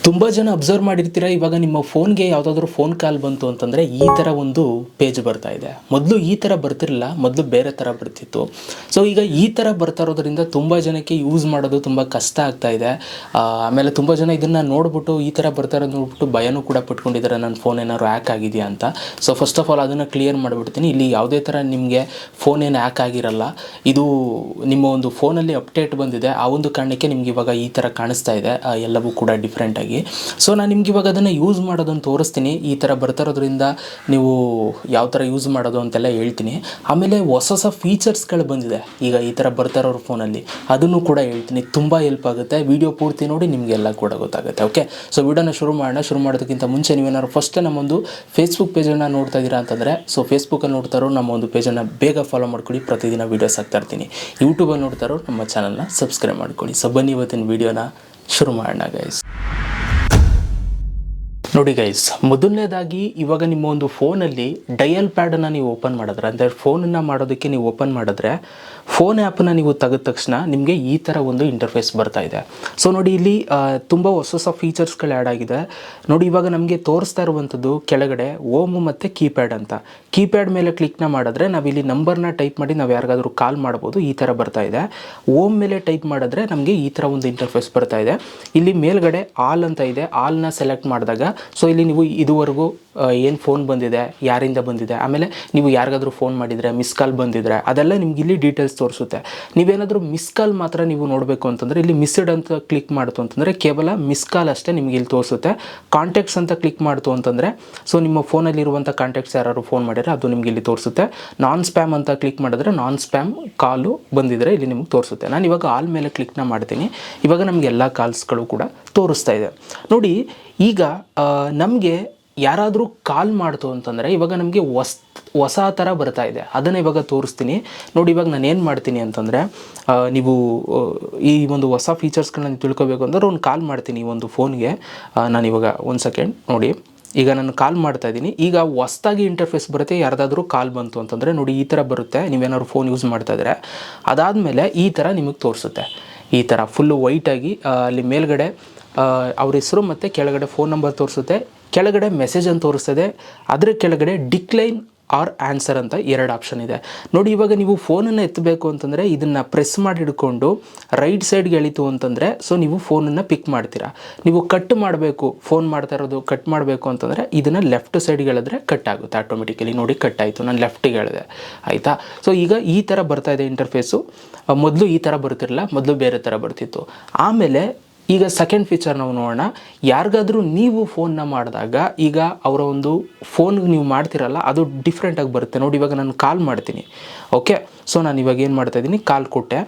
ತುಂಬ ಜನ ಅಬ್ಸರ್ವ್ ಮಾಡಿರ್ತೀರ, ಇವಾಗ ನಿಮ್ಮ ಫೋನ್ಗೆ ಯಾವುದಾದ್ರೂ ಫೋನ್ ಕಾಲ್ ಬಂತು ಅಂತಂದರೆ ಈ ಥರ ಒಂದು ಪೇಜ್ ಬರ್ತಾ ಇದೆ. ಮೊದಲು ಈ ಥರ ಬರ್ತಿರಲಿಲ್ಲ, ಮೊದಲು ಬೇರೆ ಥರ ಬರ್ತಿತ್ತು. ಸೊ ಈಗ ಈ ಥರ ಬರ್ತಾ ಇರೋದ್ರಿಂದ ತುಂಬ ಜನಕ್ಕೆ ಯೂಸ್ ಮಾಡೋದು ತುಂಬ ಕಷ್ಟ ಆಗ್ತಾ ಇದೆ. ಆಮೇಲೆ ತುಂಬ ಜನ ಇದನ್ನು ನೋಡ್ಬಿಟ್ಟು ಈ ಥರ ಬರ್ತಾ ಇರೋದು ನೋಡ್ಬಿಟ್ಟು ಭಯನೂ ಕೂಡ ಪಟ್ಕೊಂಡಿದ್ದಾರೆ, ನನ್ನ ಫೋನ್ ಏನಾದ್ರು ಹ್ಯಾಕ್ ಆಗಿದೆಯಾ ಅಂತ. ಸೊ ಫಸ್ಟ್ ಆಫ್ ಆಲ್ ಅದನ್ನು ಕ್ಲಿಯರ್ ಮಾಡಿಬಿಡ್ತೀನಿ. ಇಲ್ಲಿ ಯಾವುದೇ ಥರ ನಿಮಗೆ ಫೋನ್ ಏನು ಹ್ಯಾಕ್ ಆಗಿರಲ್ಲ. ಇದು ನಿಮ್ಮ ಒಂದು ಫೋನಲ್ಲಿ ಅಪ್ಡೇಟ್ ಬಂದಿದೆ, ಆ ಒಂದು ಕಾರಣಕ್ಕೆ ನಿಮ್ಗೆ ಇವಾಗ ಈ ಥರ ಕಾಣಿಸ್ತಾ ಇದೆ, ಎಲ್ಲವೂ ಕೂಡ ಡಿಫ್ರೆಂಟಾಗಿ. ಸೊ ನಾನು ನಿಮ್ಗೆ ಇವಾಗ ಅದನ್ನು ಯೂಸ್ ಮಾಡೋದನ್ನು ತೋರಿಸ್ತೀನಿ. ಈ ಥರ ಬರ್ತಾ ಇರೋದ್ರಿಂದ ನೀವು ಯಾವ ಥರ ಯೂಸ್ ಮಾಡೋದು ಅಂತೆಲ್ಲ ಹೇಳ್ತೀನಿ. ಆಮೇಲೆ ಹೊಸ ಹೊಸ ಫೀಚರ್ಸ್ಗಳು ಬಂದಿದೆ ಈಗ ಈ ಥರ ಬರ್ತಾ ಇರೋರು ಫೋನಲ್ಲಿ, ಅದನ್ನು ಕೂಡ ಹೇಳ್ತೀನಿ. ತುಂಬ ಹೆಲ್ಪ್ ಆಗುತ್ತೆ. ವಿಡಿಯೋ ಪೂರ್ತಿ ನೋಡಿ, ನಿಮಗೆಲ್ಲ ಕೂಡ ಗೊತ್ತಾಗುತ್ತೆ. ಓಕೆ, ಸೊ ವಿಡಿಯೋನ ಶುರು ಮಾಡೋಣ. ಶುರು ಮಾಡೋದಕ್ಕಿಂತ ಮುಂಚೆ ನೀವೇನಾದ್ರು ಫಸ್ಟ್ ನಮ್ಮೊಂದು ಫೇಸ್ಬುಕ್ ಪೇಜನ್ನು ನೋಡ್ತಾ ಇದ್ದೀರಾ ಅಂತಂದರೆ, ಸೊ ಫೇಸ್ಬುಕ್ಕಲ್ಲಿ ನೋಡ್ತಾರೋ ನಮ್ಮ ಒಂದು ಪೇಜನ್ನು ಬೇಗ ಫಾಲೋ ಮಾಡ್ಕೊಳ್ಳಿ. ಪ್ರತಿದಿನ ವೀಡಿಯೋಸ್ ಹಾಕ್ತಾ ಇರ್ತೀನಿ. ಯೂಟ್ಯೂಬಲ್ಲಿ ನೋಡ್ತಾರೋ ನಮ್ಮ ಚಾನಲ್ನ ಸಬ್ಸ್ಕ್ರೈಬ್ ಮಾಡ್ಕೊಳ್ಳಿ. ಸೊ ಬನ್ನಿ ಇವತ್ತಿನ ವೀಡಿಯೋನ ಶುರು ಮಾಡೋಣ ಗೈಸ್. ನೋಡಿ ಗೈಸ್, ಮೊದಲನೇದಾಗಿ ಇವಾಗ ನಿಮ್ಮ ಒಂದು ಫೋನಲ್ಲಿ ಡಯಲ್ ಪ್ಯಾಡನ್ನು ನೀವು ಓಪನ್ ಮಾಡಿದ್ರೆ, ಅಂದರೆ ಫೋನನ್ನು ಮಾಡೋದಕ್ಕೆ ನೀವು ಓಪನ್ ಮಾಡಿದ್ರೆ, ಫೋನ್ ಆ್ಯಪನ್ನು ನೀವು ತೆಗೆದ ತಕ್ಷಣ ನಿಮಗೆ ಈ ಥರ ಒಂದು ಇಂಟರ್ಫೇಸ್ ಬರ್ತಾ ಇದೆ. ಸೊ ನೋಡಿ, ಇಲ್ಲಿ ತುಂಬ ಹೊಸ ಹೊಸ ಫೀಚರ್ಸ್ಗಳು ಆ್ಯಡ್ ಆಗಿದೆ. ನೋಡಿ, ಇವಾಗ ನಮಗೆ ತೋರಿಸ್ತಾ ಇರುವಂಥದ್ದು ಕೆಳಗಡೆ ಓಮ್ ಮತ್ತು ಕೀಪ್ಯಾಡ್ ಅಂತ. ಕೀಪ್ಯಾಡ್ ಮೇಲೆ ಕ್ಲಿಕ್ನ ಮಾಡಿದ್ರೆ ನಾವಿಲ್ಲಿ ನಂಬರ್ನ ಟೈಪ್ ಮಾಡಿ ನಾವು ಯಾರಿಗಾದ್ರೂ ಕಾಲ್ ಮಾಡ್ಬೋದು. ಈ ಥರ ಬರ್ತಾ ಇದೆ. ಓಮ್ ಮೇಲೆ ಟೈಪ್ ಮಾಡಿದ್ರೆ ನಮಗೆ ಈ ಥರ ಒಂದು ಇಂಟರ್ಫೇಸ್ ಬರ್ತಾ ಇದೆ. ಇಲ್ಲಿ ಮೇಲ್ಗಡೆ ಆಲ್ ಅಂತ ಇದೆ. ಆಲ್ನ ಸೆಲೆಕ್ಟ್ ಮಾಡಿದಾಗ ಸೊ ಇಲ್ಲಿ ನೀವು ಇದುವರೆಗೂ ಏನು ಫೋನ್ ಬಂದಿದೆ, ಯಾರಿಂದ ಬಂದಿದೆ, ಆಮೇಲೆ ನೀವು ಯಾರಿಗಾದ್ರೂ ಫೋನ್ ಮಾಡಿದರೆ, ಮಿಸ್ ಕಾಲ್ ಬಂದಿದ್ರೆ ಅದೆಲ್ಲ ನಿಮ್ಗೆ ಇಲ್ಲಿ ಡೀಟೇಲ್ಸ್ ತೋರಿಸುತ್ತೆ. ನೀವೇನಾದರೂ ಮಿಸ್ ಕಾಲ್ ಮಾತ್ರ ನೀವು ನೋಡಬೇಕು ಅಂತಂದರೆ ಇಲ್ಲಿ ಮಿಸ್ಡ್ ಅಂತ ಕ್ಲಿಕ್ ಮಾಡ್ತು ಅಂತಂದರೆ ಕೇವಲ ಮಿಸ್ ಕಾಲ್ ಅಷ್ಟೇ ನಿಮಗೆ ಇಲ್ಲಿ ತೋರಿಸುತ್ತೆ. ಕಾಂಟ್ಯಾಕ್ಟ್ಸ್ ಅಂತ ಕ್ಲಿಕ್ ಮಾಡ್ತು ಅಂತಂದರೆ ಸೊ ನಿಮ್ಮ ಫೋನಲ್ಲಿರುವಂಥ ಕಾಂಟ್ಯಾಕ್ಟ್ಸ್ ಯಾರು ಫೋನ್ ಮಾಡಿದರೆ ಅದು ನಿಮಗೆ ಇಲ್ಲಿ ತೋರಿಸುತ್ತೆ. ನಾನ್ ಸ್ಪ್ಯಾಮ್ ಅಂತ ಕ್ಲಿಕ್ ಮಾಡಿದ್ರೆ ನಾನ್ ಸ್ಪ್ಯಾಮ್ ಕಾಲು ಬಂದಿದ್ರೆ ಇಲ್ಲಿ ನಿಮಗೆ ತೋರಿಸುತ್ತೆ. ನಾನು ಇವಾಗ ಆಲ್ ಮೇಲೆ ಕ್ಲಿಕ್ನ ಮಾಡ್ತೀನಿ. ಇವಾಗ ನಮಗೆ ಎಲ್ಲ ಕಾಲ್ಸ್ಗಳು ಕೂಡ ತೋರಿಸ್ತಾ ಇದೆ. ನೋಡಿ, ಈಗ ನಮಗೆ ಯಾರಾದರೂ ಕಾಲ್ ಮಾಡ್ತು ಅಂತಂದರೆ ಇವಾಗ ನಮಗೆ ಹೊಸ ಥರ ಬರ್ತಾ ಇದೆ. ಅದನ್ನು ಇವಾಗ ತೋರಿಸ್ತೀನಿ. ನೋಡಿ, ಇವಾಗ ನಾನು ಏನು ಮಾಡ್ತೀನಿ ಅಂತಂದರೆ, ನೀವು ಈ ಒಂದು ಹೊಸ ಫೀಚರ್ಸ್ಗಳನ್ನ ತಿಳ್ಕೊಬೇಕು ಅಂದರೆ ಒಂದು ಕಾಲ್ ಮಾಡ್ತೀನಿ ಈ ಒಂದು ಫೋನ್ಗೆ. ನಾನು ಇವಾಗ ಒಂದು ಸೆಕೆಂಡ್ ನೋಡಿ, ಈಗ ನಾನು ಕಾಲ್ ಮಾಡ್ತಾ ಇದ್ದೀನಿ. ಈಗ ಹೊಸ್ದಾಗಿ ಇಂಟರ್ಫೇಸ್ ಬರುತ್ತೆ. ಯಾರ್ದಾದ್ರೂ ಕಾಲ್ ಬಂತು ಅಂತಂದರೆ ನೋಡಿ ಈ ಥರ ಬರುತ್ತೆ. ನೀವೇನಾದ್ರು ಫೋನ್ ಯೂಸ್ ಮಾಡ್ತಾ ಇದ್ರೆ ಅದಾದಮೇಲೆ ಈ ಥರ ನಿಮಗೆ ತೋರಿಸುತ್ತೆ. ಈ ಥರ ಫುಲ್ಲು ವೈಟಾಗಿ ಅಲ್ಲಿ ಮೇಲ್ಗಡೆ ಅವ್ರ ಹೆಸರು ಮತ್ತು ಕೆಳಗಡೆ ಫೋನ್ ನಂಬರ್ ತೋರಿಸುತ್ತೆ. ಕೆಳಗಡೆ ಮೆಸೇಜ್ ಅಂತ ತೋರಿಸ್ತದೆ. ಅದರ ಕೆಳಗಡೆ ಡಿಕ್ಲೈನ್ ಆರ್ ಆನ್ಸರ್ ಅಂತ 2 ಆಪ್ಷನ್ ಇದೆ. ನೋಡಿ, ಇವಾಗ ನೀವು ಫೋನನ್ನು ಎತ್ತಬೇಕು ಅಂತಂದರೆ ಇದನ್ನು ಪ್ರೆಸ್ ಮಾಡಿ ಹಿಡ್ಕೊಂಡು ರೈಟ್ ಸೈಡ್ಗೆ ಎಳಿತು ಅಂತಂದರೆ ಸೊ ನೀವು ಫೋನನ್ನು ಪಿಕ್ ಮಾಡ್ತೀರಾ. ನೀವು ಕಟ್ ಮಾಡಬೇಕು, ಫೋನ್ ಮಾಡ್ತಾ ಇರೋದು ಕಟ್ ಮಾಡಬೇಕು ಅಂತಂದರೆ ಇದನ್ನು ಲೆಫ್ಟ್ ಸೈಡ್ಗೆ ಎಳೆದ್ರೆ ಕಟ್ ಆಗುತ್ತೆ ಆಟೋಮೆಟಿಕಲಿ. ನೋಡಿ, ಕಟ್ ಆಯಿತು, ನಾನು ಲೆಫ್ಟಿಗೆ ಎಳೆದೆ, ಆಯಿತಾ. ಸೊ ಈಗ ಈ ಥರ ಬರ್ತಾ ಇದೆ ಇಂಟರ್ಫೇಸು. ಮೊದಲು ಈ ಥರ ಬರ್ತಿರಲಿಲ್ಲ, ಮೊದಲು ಬೇರೆ ಥರ ಬರ್ತಿತ್ತು. ಆಮೇಲೆ ಈಗ ಸೆಕೆಂಡ್ ಫೀಚರ್ ನಾವು ನೋಡೋಣ. ಯಾರಿಗಾದರೂ ನೀವು ಫೋನ್ನ ಮಾಡಿದಾಗ ಈಗ ಅವರ ಒಂದು ಫೋನ್ಗೆ ನೀವು ಮಾಡ್ತಿರಲ್ಲ, ಅದು ಡಿಫ್ರೆಂಟಾಗಿ ಬರುತ್ತೆ. ನೋಡಿ, ಇವಾಗ ನಾನು ಕಾಲ್ ಮಾಡ್ತೀನಿ. ಓಕೆ, ಸೊ ನಾನು ಇವಾಗ ಏನು ಮಾಡ್ತಾಯಿದ್ದೀನಿ, ಕಾಲ್ ಕೊಟ್ಟೆ,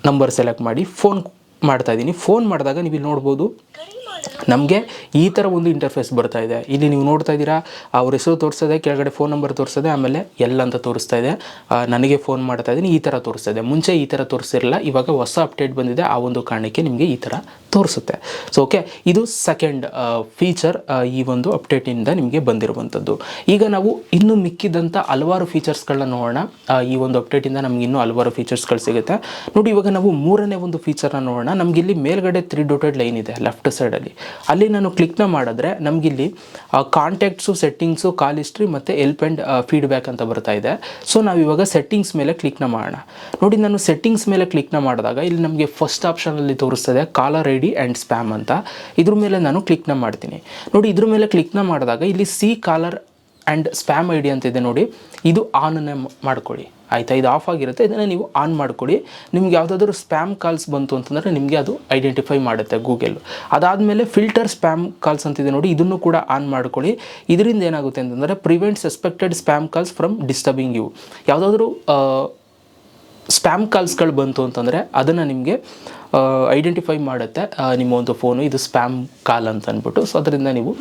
ನಂಬರ್ ಸೆಲೆಕ್ಟ್ ಮಾಡಿ ಫೋನ್ ಮಾಡ್ತಾಯಿದ್ದೀನಿ. ಫೋನ್ ಮಾಡಿದಾಗ ನೀವು ಇಲ್ಲಿ ನೋಡ್ಬೋದು ನಮಗೆ ಈ ಥರ ಒಂದು ಇಂಟರ್ಫೇಸ್ ಬರ್ತಾ ಇದೆ. ಇಲ್ಲಿ ನೀವು ನೋಡ್ತಾ ಇದ್ದೀರಾ, ಅವ್ರ ಹೆಸರು ತೋರಿಸ್ತದೆ, ಕೆಳಗಡೆ ಫೋನ್ ನಂಬರ್ ತೋರಿಸ್ತದೆ, ಆಮೇಲೆ ಎಲ್ಲ ಅಂತ ತೋರಿಸ್ತಾ ಇದೆ. ನನಗೆ ಫೋನ್ ಮಾಡ್ತಾ ಇದ್ದೀನಿ, ಈ ಥರ ತೋರಿಸ್ತಾ ಇದೆ. ಮುಂಚೆ ಈ ಥರ ತೋರಿಸಿರಲಿಲ್ಲ, ಇವಾಗ ಹೊಸ ಅಪ್ಡೇಟ್ ಬಂದಿದೆ, ಆ ಒಂದು ಕಾರಣಕ್ಕೆ ನಿಮಗೆ ಈ ಥರ ತೋರಿಸುತ್ತೆ. ಸೊ ಓಕೆ, ಇದು ಸೆಕೆಂಡ್ ಫೀಚರ್ ಈ ಒಂದು ಅಪ್ಡೇಟಿಂದ ನಿಮಗೆ ಬಂದಿರುವಂಥದ್ದು. ಈಗ ನಾವು ಇನ್ನೂ ಮಿಕ್ಕಿದಂಥ ಹಲವಾರು ಫೀಚರ್ಸ್ಗಳನ್ನ ನೋಡೋಣ. ಈ ಒಂದು ಅಪ್ಡೇಟಿಂದ ನಮ್ಗೆ ಇನ್ನೂ ಹಲವಾರು ಫೀಚರ್ಸ್ಗಳು ಸಿಗುತ್ತೆ. ನೋಡಿ, ಇವಾಗ ನಾವು ಮೂರನೇ ಒಂದು ಫೀಚರ್ನ ನೋಡೋಣ. ನಮಗಿಲ್ಲಿ ಮೇಲ್ಗಡೆ 3 ಡಾಟೆಡ್ ಲೈನ್ ಇದೆ ಲೆಫ್ಟ್ ಸೈಡಲ್ಲಿ. ಅಲ್ಲಿ ನಾನು ಕ್ಲಿಕ್ನ ಮಾಡಿದ್ರೆ ನಮಗಿಲ್ಲಿ ಕಾಂಟ್ಯಾಕ್ಟ್ಸು, ಸೆಟ್ಟಿಂಗ್ಸು, ಕಾಲ್ ಹಿಸ್ಟ್ರಿ ಮತ್ತು ಹೆಲ್ಪ್ ಆ್ಯಂಡ್ ಫೀಡ್ಬ್ಯಾಕ್ ಅಂತ ಬರ್ತಾ ಇದೆ. ಸೊ ನಾವು ಇವಾಗ ಸೆಟ್ಟಿಂಗ್ಸ್ ಮೇಲೆ ಕ್ಲಿಕ್ನ ಮಾಡೋಣ. ನೋಡಿ, ನಾನು ಸೆಟ್ಟಿಂಗ್ಸ್ ಮೇಲೆ ಕ್ಲಿಕ್ನ ಮಾಡಿದಾಗ ಇಲ್ಲಿ ನಮಗೆ ಫಸ್ಟ್ ಆಪ್ಷನಲ್ಲಿ ತೋರಿಸ್ತದೆ caller I D and spam ಅಂತ. ಇದ್ರ ಮೇಲೆ ನಾನು ಕ್ಲಿಕ್ನ ಮಾಡ್ತೀನಿ. ನೋಡಿ, ಇದ್ರ ಮೇಲೆ ಕ್ಲಿಕ್ನ ಮಾಡಿದಾಗ ಇಲ್ಲಿ see caller and spam I D ಅಂತಿದೆ ನೋಡಿ, ಇದು ಆನನ್ನೇ ಮಾಡ್ಕೊಳ್ಳಿ, ಆಯಿತಾ. ಇದು ಆಫ್ ಆಗಿರುತ್ತೆ, ಇದನ್ನು ನೀವು ಆನ್ ಮಾಡ್ಕೊಳ್ಳಿ. ನಿಮ್ಗೆ ಯಾವುದಾದ್ರೂ ಸ್ಪ್ಯಾಮ್ ಕಾಲ್ಸ್ ಬಂತು ಅಂತಂದರೆ ನಿಮಗೆ ಅದು ಐಡೆಂಟಿಫೈ ಮಾಡುತ್ತೆ ಗೂಗಲ್. ಅದಾದಮೇಲೆ ಫಿಲ್ಟರ್ ಸ್ಪ್ಯಾಮ್ ಕಾಲ್ಸ್ ಅಂತಿದೆ ನೋಡಿ, ಇದನ್ನು ಕೂಡ ಆನ್ ಮಾಡ್ಕೊಳ್ಳಿ. ಇದರಿಂದ ಏನಾಗುತ್ತೆ ಅಂತಂದರೆ prevent suspected spam calls from disturbing you. ಯಾವುದಾದ್ರೂ ಸ್ಪ್ಯಾಮ್ ಕಾಲ್ಸ್ಗಳು ಬಂತು ಅಂತಂದರೆ ಅದನ್ನು ನಿಮಗೆ ಐಡೆಂಟಿಫೈ ಮಾಡುತ್ತೆ ನಿಮ್ಮ ಒಂದು ಫೋನು ಇದು ಸ್ಪ್ಯಾಮ್ ಕಾಲ್ ಅಂತ ಅಂದ್ಬಿಟ್ಟು. ಸೊ ಅದರಿಂದ ನೀವು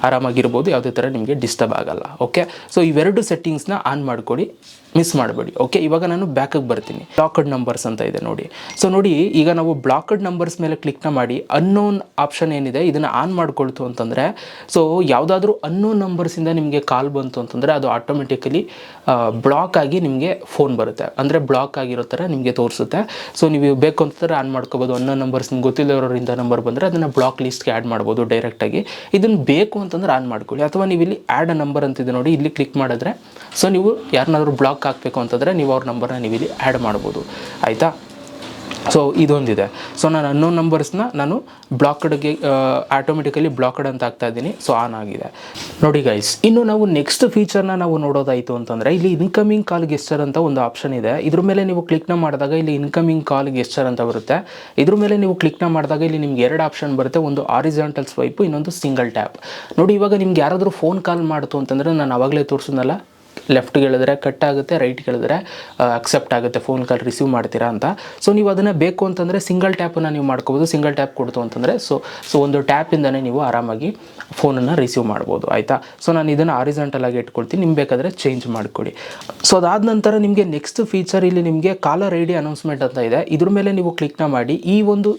ಆರಾಮಾಗಿರ್ಬೋದು, ಯಾವುದೇ ಥರ ನಿಮಗೆ ಡಿಸ್ಟರ್ಬ್ ಆಗೋಲ್ಲ. ಓಕೆ, ಸೊ ಇವೆರಡು ಸೆಟ್ಟಿಂಗ್ಸ್ನ ಆನ್ ಮಾಡ್ಕೊಳ್ಳಿ. ಮಿಸ್ ಮಾಡಬೇಡಿ. ಓಕೆ, ಇವಾಗ ನಾನು ಬ್ಯಾಕಿಗೆ ಬರ್ತೀನಿ. ಬ್ಲಾಕ್ಡ್ ನಂಬರ್ಸ್ ಅಂತ ಇದೆ ನೋಡಿ. ಸೊ ನೋಡಿ, ಈಗ ನಾವು ಬ್ಲಾಕ್ಡ್ ನಂಬರ್ಸ್ ಮೇಲೆ ಕ್ಲಿಕ್ನ ಮಾಡಿ ಅನ್ನೋನ್ ಆಪ್ಷನ್ ಏನಿದೆ ಇದನ್ನು ಆನ್ ಮಾಡ್ಕೊಳ್ತು ಅಂತಂದರೆ, ಸೊ ಯಾವುದಾದ್ರೂ ಅನ್ನೋನ್ ನಂಬರ್ಸಿಂದ ನಿಮಗೆ ಕಾಲ್ ಬಂತು ಅಂತಂದರೆ ಅದು ಆಟೋಮೆಟಿಕಲಿ ಬ್ಲಾಕ್ ಆಗಿ ನಿಮಗೆ ಫೋನ್ ಬರುತ್ತೆ, ಅಂದರೆ ಬ್ಲಾಕ್ ಆಗಿರೋ ಥರ ನಿಮಗೆ ತೋರಿಸುತ್ತೆ. ಸೊ ನೀವು ಬೇಕು ಅಂತಂದರೆ ಆನ್ ಮಾಡ್ಕೋಬೋದು. ಅನ್ನೋನ್ ನಂಬರ್ಸ್ ನಿಮ್ಗೆ ಗೊತ್ತಿಲ್ಲವರಿಂದ ನಂಬರ್ ಬಂದರೆ ಅದನ್ನು ಬ್ಲಾಕ್ ಲಿಸ್ಟ್ಗೆ ಆ್ಯಡ್ ಮಾಡ್ಬೋದು ಡೈರೆಕ್ಟಾಗಿ. ಇದನ್ನು ಬೇಕು ಅಂತಂದ್ರೆ ಆನ್ ಮಾಡ್ಕೊಳ್ಳಿ. ಅಥವಾ ನೀವು ಇಲ್ಲಿ ಆ್ಯಡ್ ಅ ನಂಬರ್ ಅಂತಿದೆ ನೋಡಿ, ಇಲ್ಲಿ ಕ್ಲಿಕ್ ಮಾಡಿದ್ರೆ ಸೊ ನೀವು ಯಾರನ್ನಾದ್ರೂ ಬ್ಲಾಕ್ ಹಾಕಬೇಕು ಅಂತಂದರೆ ನೀವು ಅವ್ರ ನಂಬರ್ನ ನೀವು ಇಲ್ಲಿ ಆ್ಯಡ್ ಮಾಡ್ಬೋದು. ಆಯಿತಾ? ಸೊ ಇದೊಂದಿದೆ. ಸೊ ನಾನು ಅನ್ನೋನ್ ನಂಬರ್ಸ್ನ ನಾನು ಬ್ಲಾಕ್ಡ್ಗೆ ಆಟೋಮೆಟಿಕಲಿ ಬ್ಲಾಕ್ಡ್ ಅಂತ ಆಗ್ತಾ ಇದ್ದೀನಿ. ಸೊ ಆನ್ ಆಗಿದೆ ನೋಡಿ ಗೈಸ್. ಇನ್ನು ನಾವು ನೆಕ್ಸ್ಟ್ ಫೀಚರ್ನ ನಾವು ನೋಡೋದಾಯಿತು ಅಂತಂದರೆ, ಇಲ್ಲಿ ಇನ್ಕಮಿಂಗ್ ಕಾಲ್ ಗೆಸ್ಚರ್ ಅಂತ ಒಂದು ಆಪ್ಷನ್ ಇದೆ. ಇದ್ರ ಮೇಲೆ ನೀವು ಕ್ಲಿಕ್ನ ಮಾಡಿದಾಗ ಇಲ್ಲಿ ಇನ್ಕಮಿಂಗ್ ಕಾಲ್ ಗೆಸ್ಚರ್ ಅಂತ ಬರುತ್ತೆ. ಇದ್ರ ಮೇಲೆ ನೀವು ಕ್ಲಿಕ್ನ ಮಾಡಿದಾಗ ಇಲ್ಲಿ ನಿಮ್ಗೆ 2 ಆಪ್ಷನ್ ಬರುತ್ತೆ. ಒಂದು ಹಾರಿಜಾಂಟಲ್ ಸ್ವೈಪು, ಇನ್ನೊಂದು ಸಿಂಗಲ್ ಟ್ಯಾಪ್. ನೋಡಿ, ಇವಾಗ ನಿಮ್ಗೆ ಯಾರಾದರೂ ಫೋನ್ ಕಾಲ್ ಮಾಡ್ತು ಅಂತಂದರೆ ನಾನು ಆವಾಗಲೇ ತೋರಿಸಿದ್ನಲ್ಲ, ಲೆಫ್ಟ್ಗೆ ಹೇಳಿದ್ರೆ ಕಟ್ ಆಗುತ್ತೆ, ರೈಟ್ಗೆ ಹೇಳಿದ್ರೆ ಅಕ್ಸೆಪ್ಟ್ ಆಗುತ್ತೆ, ಫೋನ್ ಕಾಲ್ ರಿಸೀವ್ ಮಾಡ್ತೀರಾ ಅಂತ. ಸೊ ನೀವು ಅದನ್ನು ಬೇಕು ಅಂತಂದರೆ ಸಿಂಗಲ್ ಟ್ಯಾಪನ್ನು ನೀವು ಮಾಡ್ಕೋಬೋದು. ಸಿಂಗಲ್ ಟ್ಯಾಪ್ ಕೊಡ್ತು ಅಂತಂದರೆ ಸೊ ಒಂದು ಟ್ಯಾಪಿಂದನೇ ನೀವು ಆರಾಮಾಗಿ ಫೋನನ್ನು ರಿಸೀವ್ ಮಾಡ್ಬೋದು. ಆಯಿತಾ? ಸೊ ನಾನು ಇದನ್ನು ಹಾರಿಜಾಂಟಲ್ ಆಗಿ ಇಟ್ಕೊಳ್ತೀನಿ, ನಿಮ್ಗೆ ಬೇಕಾದರೆ ಚೇಂಜ್ ಮಾಡಿಕೊಡಿ. ಸೊ ಅದಾದ ನಂತರ ನಿಮಗೆ ನೆಕ್ಸ್ಟ್ ಫೀಚರ್ ಇಲ್ಲಿ ನಿಮಗೆ ಕಾಲರ್ ಐ ಡಿ ಅನೌನ್ಸ್ಮೆಂಟ್ ಅಂತ ಇದೆ. ಇದ್ರ ಮೇಲೆ ನೀವು ಕ್ಲಿಕ್ನ ಮಾಡಿ ಈ ಒಂದು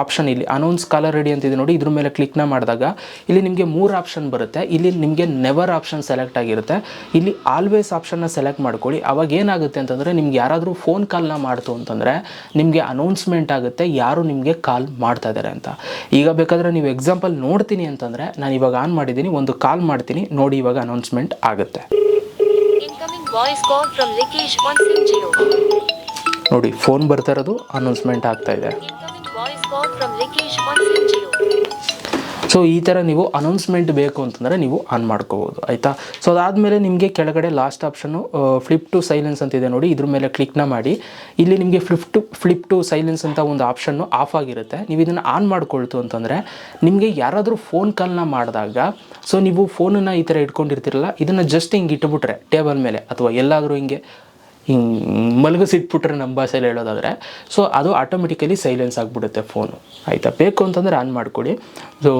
ಆಪ್ಷನ್ ಇಲ್ಲಿ ಅನೌನ್ಸ್ ಕಾಲರ್ ರೆಡಿ ಅಂತಿದೆ ನೋಡಿ, ಇದ್ರ ಮೇಲೆ ಕ್ಲಿಕ್ನ ಮಾಡಿದಾಗ ಇಲ್ಲಿ ನಿಮಗೆ 3 ಆಪ್ಷನ್ ಬರುತ್ತೆ. ಇಲ್ಲಿ ನಿಮಗೆ ನೆವರ್ ಆಪ್ಷನ್ ಸೆಲೆಕ್ಟ್ ಆಗಿರುತ್ತೆ. ಇಲ್ಲಿ ಆಲ್ವೇಸ್ ಆಪ್ಷನ್ನ ಸೆಲೆಕ್ಟ್ ಮಾಡ್ಕೊಳ್ಳಿ. ಅವಾಗ ಏನಾಗುತ್ತೆ ಅಂತಂದರೆ, ನಿಮ್ಗೆ ಯಾರಾದರೂ ಫೋನ್ ಕಾಲ್ನ ಮಾಡ್ತು ಅಂತಂದರೆ ನಿಮಗೆ ಅನೌನ್ಸ್ಮೆಂಟ್ ಆಗುತ್ತೆ ಯಾರು ನಿಮಗೆ ಕಾಲ್ ಮಾಡ್ತಾ ಇದ್ದಾರೆ ಅಂತ. ಈಗ ಬೇಕಾದರೆ ನೀವು ಎಕ್ಸಾಂಪಲ್ ನೋಡ್ತೀನಿ ಅಂತಂದರೆ ನಾನು ಇವಾಗ ಆನ್ ಮಾಡಿದ್ದೀನಿ, ಒಂದು ಕಾಲ್ ಮಾಡ್ತೀನಿ ನೋಡಿ, ಇವಾಗ ಅನೌನ್ಸ್ಮೆಂಟ್ ಆಗುತ್ತೆ ನೋಡಿ. ಫೋನ್ ಬರ್ತಾ ಇರೋದು ಅನೌನ್ಸ್ಮೆಂಟ್ ಆಗ್ತಾ ಇದೆ. ಸೊ ಈ ಥರ ನೀವು ಅನೌನ್ಸ್ಮೆಂಟ್ ಬೇಕು ಅಂತಂದರೆ ನೀವು ಆನ್ ಮಾಡ್ಕೋಬೋದು. ಆಯಿತಾ? ಸೊ ಅದಾದಮೇಲೆ ನಿಮಗೆ ಕೆಳಗಡೆ last option flip to silence ಅಂತಿದೆ ನೋಡಿ, ಇದ್ರ ಮೇಲೆ ಕ್ಲಿಕ್ನ ಮಾಡಿ. ಇಲ್ಲಿ ನಿಮಗೆ ಫ್ಲಿಪ್ ಟು ಸೈಲೆನ್ಸ್ ಅಂತ ಒಂದು ಆಪ್ಷನ್ನು ಆಫ್ ಆಗಿರುತ್ತೆ. ನೀವು ಇದನ್ನು ಆನ್ ಮಾಡ್ಕೊಳ್ತು ಅಂತಂದರೆ ನಿಮಗೆ ಯಾರಾದರೂ ಫೋನ್ ಕಾಲ್ನ ಮಾಡಿದಾಗ, ಸೊ ನೀವು ಫೋನನ್ನು ಈ ಥರ ಇಟ್ಕೊಂಡಿರ್ತಿರಲ್ಲ, ಇದನ್ನು ಜಸ್ಟ್ ಹಿಂಗೆ ಇಟ್ಬಿಟ್ರೆ ಟೇಬಲ್ ಮೇಲೆ ಅಥವಾ ಎಲ್ಲಾದರೂ ಹಿಂಗೆ ಮಲಗಿಸಿಟ್ಬಿಟ್ರೆ ನಮ್ಮ ಭಾಷೆಯಲ್ಲಿ ಹೇಳೋದಾದರೆ, ಸೊ ಅದು ಆಟೋಮೆಟಿಕಲಿ ಸೈಲೆನ್ಸ್ ಆಗಿಬಿಡುತ್ತೆ ಫೋನು. ಆಯಿತಾ? ಬೇಕು ಅಂತಂದರೆ ಆನ್ ಮಾಡ್ಕೊಳ್ಳಿ. ಸೊ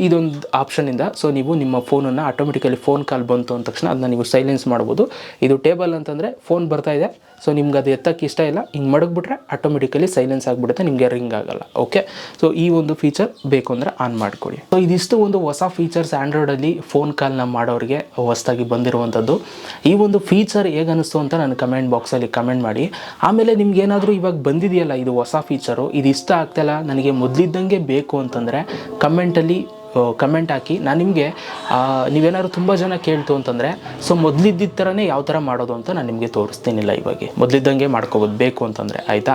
ಇದೊಂದು ಆಪ್ಷನಿಂದ ಸೊ ನೀವು ನಿಮ್ಮ ಫೋನನ್ನು ಆಟೋಮೆಟಿಕಲಿ ಫೋನ್ ಕಾಲ್ ಬಂತು ಅಂದ ತಕ್ಷಣ ಅದನ್ನ ನೀವು ಸೈಲೆನ್ಸ್ ಮಾಡ್ಬೋದು. ಇದು ಟೇಬಲ್ ಅಂತಂದರೆ ಫೋನ್ ಬರ್ತಾ ಇದೆ, ಸೊ ನಿಮ್ಗೆ ಅದು ಎತ್ತಕ್ಕೆ ಇಷ್ಟ ಇಲ್ಲ, ಹಿಂಗೆ ಮಡಗ್ಬಿಟ್ರೆ ಆಟೋಮೆಟಿಕಲಿ ಸೈಲೆನ್ಸ್ ಆಗಿಬಿಡುತ್ತೆ, ನಿಮಗೆ ರಿಂಗ್ ಆಗೋಲ್ಲ. ಓಕೆ, ಸೊ ಈ ಒಂದು ಫೀಚರ್ ಬೇಕು ಅಂದರೆ ಆನ್ ಮಾಡ್ಕೊಳ್ಳಿ. ಸೊ ಇದಿಷ್ಟು ಒಂದು ಹೊಸ ಫೀಚರ್ಸ್ ಆ್ಯಂಡ್ರಾಯ್ಡಲ್ಲಿ ಫೋನ್ ಕಾಲ್ನ ಮಾಡೋರಿಗೆ ಹೊಸದಾಗಿ ಬಂದಿರುವಂಥದ್ದು. ಈ ಒಂದು ಫೀಚರ್ ಹೇಗೆ ಅನ್ನಿಸ್ತು ಅಂತ ನಾನು ಕಮೆಂಟ್ ಬಾಕ್ಸಲ್ಲಿ ಕಮೆಂಟ್ ಮಾಡಿ. ಆಮೇಲೆ ನಿಮ್ಗೆ ಏನಾದರೂ ಇವಾಗ ಬಂದಿದೆಯಲ್ಲ ಇದು ಹೊಸ ಫೀಚರು, ಇದು ಇಷ್ಟ ಆಗ್ತಾಯಿಲ್ಲ, ನನಗೆ ಮೊದಲಿದ್ದಂಗೆ ಬೇಕು ಅಂತಂದರೆ ಕಮೆಂಟಲ್ಲಿ ಕಮೆಂಟ್ ಹಾಕಿ. ನಾನು ನಿಮಗೆ ನೀವೇನಾದ್ರು ತುಂಬ ಜನ ಕೇಳ್ತು ಅಂತಂದರೆ ಸೊ ಮೊದಲಿದ್ದಿದ್ದ ಥರನೇ ಯಾವ ಥರ ಮಾಡೋದು ಅಂತ ನಾನು ನಿಮಗೆ ತೋರಿಸ್ತೀನಿಲ್ಲ. ಇವಾಗ ಮೊದಲಿದ್ದಂಗೆ ಮಾಡ್ಕೋಬೋದು ಬೇಕು ಅಂತಂದರೆ. ಆಯಿತಾ?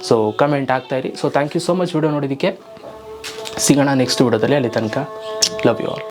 ಸೊ ಕಮೆಂಟ್ ಆಗ್ತಾಯಿರಿ. So thank you so much video ನೋಡೋದಕ್ಕೆ. ಸಿಗೋಣ ನೆಕ್ಸ್ಟ್ ವಿಡಿಯೋದಲ್ಲಿ. ಅಲ್ಲಿ ತನಕ ಲವ್ ಯು ಆಲ್.